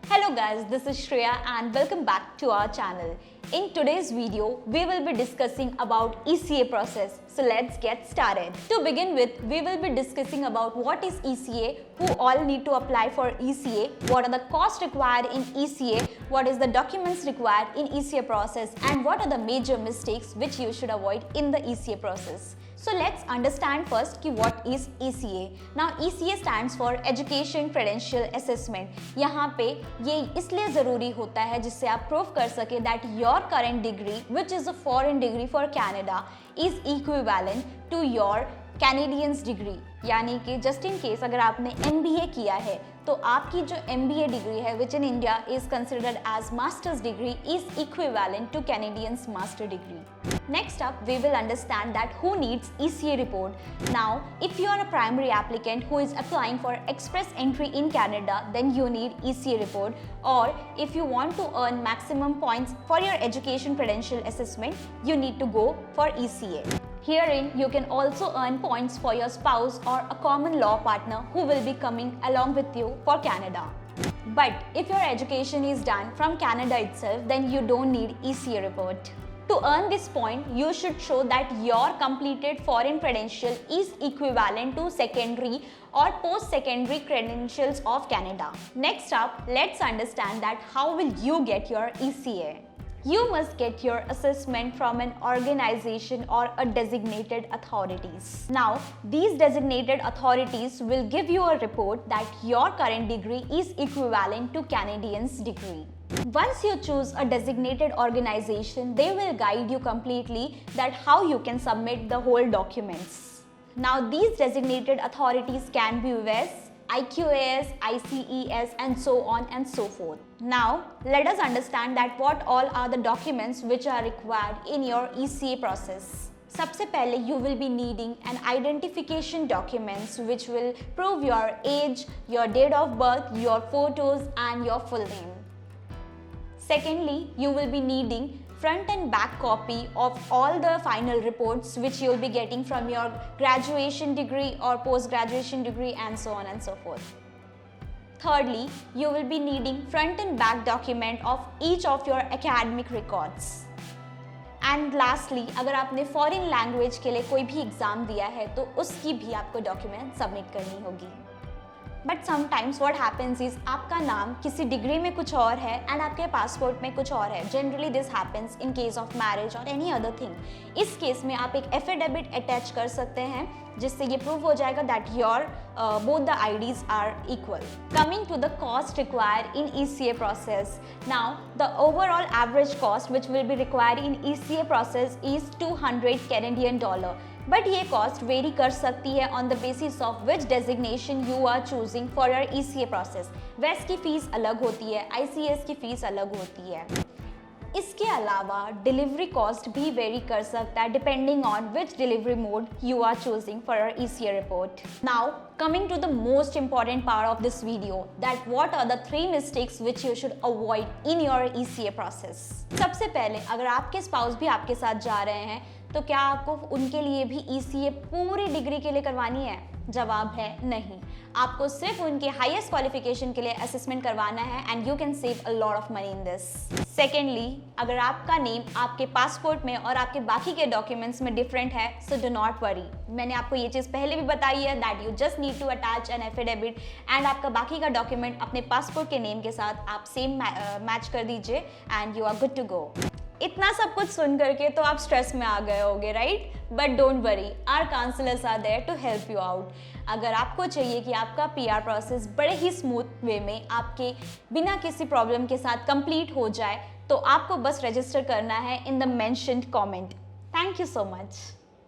Hello guys, this is Shreya and welcome back to our channel. In today's video, we will be discussing about ECA process. So let's get started. To begin with, we will be discussing about what is ECA, who all need to apply for ECA, what are the costs required in ECA, what is the documents required in ECA process, and what are the major mistakes which you should avoid in the ECA process. So let's understand first कि what is ECA. Now ECA stands for Education Credential Assessment. यहाँ पे ये इसलिए ज़रूरी होता है जिससे आप प्रूव कर सके that your current degree, which is a foreign degree for Canada, is equivalent to your Canadian's degree. यानी कि जस्ट इन केस अगर आपने MBA किया है तो आपकी जो MBA डिग्री है which in India is considered as master's degree is equivalent to Canadian's master degree. Next up, we will understand that who needs ECA report. Now, if you are a primary applicant who is applying for express entry in Canada, then you need ECA report. Or if you want to earn maximum points for your education credential assessment, you need to go for ECA. Herein, you can also earn points for your spouse or a common law partner who will be coming along with you for Canada. But if your education is done from Canada itself, then you don't need ECA report. To earn this point, you should show that your completed foreign credential is equivalent to secondary or post-secondary credentials of Canada. Next up, let's understand that how will you get your ECA. You must get your assessment from an organization or a designated authorities. Now, these designated authorities will give you a report that your current degree is equivalent to Canadian's degree. Once you choose a designated organization, they will guide you completely that how you can submit the whole documents. Now, these designated authorities can be WES, IQAS, ICES and so on and so forth. Now, let us understand that what all are the documents which are required in your ECA process. सबसे पहले you will be needing an identification documents which will prove your age, your date of birth, your photos and your full name. Secondly, you will be needing front and back copy of all the final reports which you will be getting from your graduation degree or post-graduation degree and so on and so forth. Thirdly, you will be needing front and back document of each of your academic records. And lastly, अगर आपने foreign language के लिए कोई भी exam दिया है तो उसकी भी आपको डॉक्यूमेंट सबमिट करनी होगी. But sometimes what happens is आपका नाम किसी डिग्री में कुछ और है एंड आपके पासपोर्ट में कुछ और है. Generally this happens in case of marriage और एनी अदर थिंग. इस केस में आप एक एफिडेविट अटैच कर सकते हैं जिससे ये प्रूव हो जाएगा that your both the IDs are equal. Coming to the cost required in ECA process. Now, the overall average cost which will be required in ECA process is $200 Canadian dollar. But ये cost vary कर सकती है on the basis of which designation you are choosing for your ECA process. वेस की fees अलग होती है, ICS की फीस अलग होती है. इसके अलावा डिलीवरी कॉस्ट भी वेरी कर सकता है depending on which delivery mode you are choosing for your ECA report. Now coming to the most important part of this video, that what are the 3 mistakes which you should avoid in your ECA process. सबसे पहले अगर आपके spouse भी आपके साथ जा रहे हैं तो क्या आपको उनके लिए भी ECA पूरी डिग्री के लिए करवानी है? जवाब है नहीं. आपको सिर्फ उनके हाईएस्ट क्वालिफिकेशन के लिए असेसमेंट करवाना है and you can save a lot of money in this. Secondly, अगर आपका नेम आपके पासपोर्ट में और आपके बाकी के डॉक्यूमेंट्स में डिफरेंट है सो डू नॉट वरी. मैंने आपको ये चीज़ पहले भी बताई है that you just need to attach an affidavit and आपका बाकी का डॉक्यूमेंट अपने पासपोर्ट के नेम के साथ आप सेम मैच कर दीजिए and you are good to go. इतना सब कुछ सुन करके तो आप स्ट्रेस में आ गए होगे, right? But don't worry, our counsellors are there to help you out. अगर आपको चाहिए कि आपका PR प्रोसेस बड़े ही स्मूथ वे में आपके बिना किसी प्रॉब्लम के साथ कंप्लीट हो जाए तो आपको बस रजिस्टर करना है in the mentioned comment. Thank you so much.